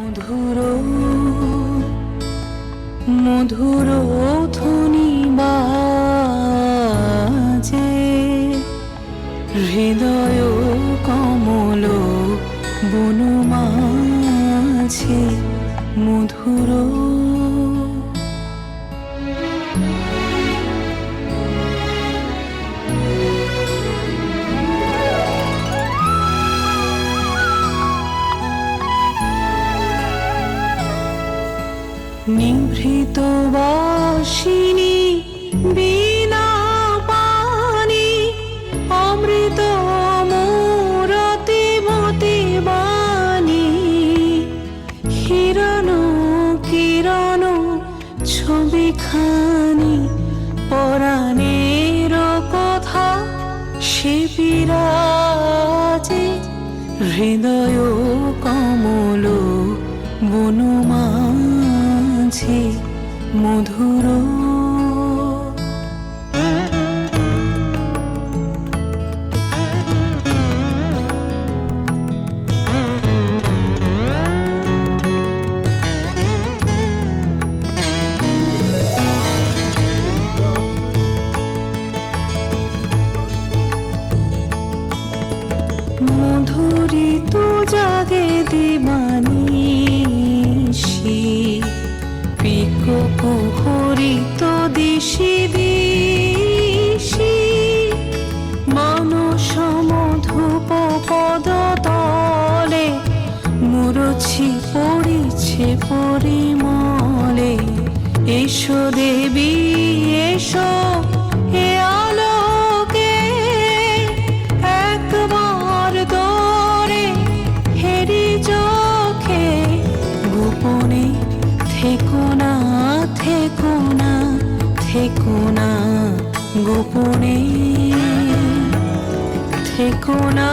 মধুর মধুর ধ্বনি বাজে হৃদয় কমল বন মাঝে মধুর নিভৃত বাসিনী বিনা পানি অমৃত মূরতি মতি বাণী হিরণ কিরণ ছবিখানি পরাণের কথা সে বিরাজে হৃদয় কমল বনমাঝে মধুর মধুরিত জাগে দিবানিশি পিকো কুহরিত দিশি দিশি মানস মধুপ পদ তলে মুরছি পড়িছে পরিমলে এসো দেবী এসো এ আলোকে একবার দরে হেরি চোখে গোপনে থেকো না থেকো না থেকো না গোপনে থেকো না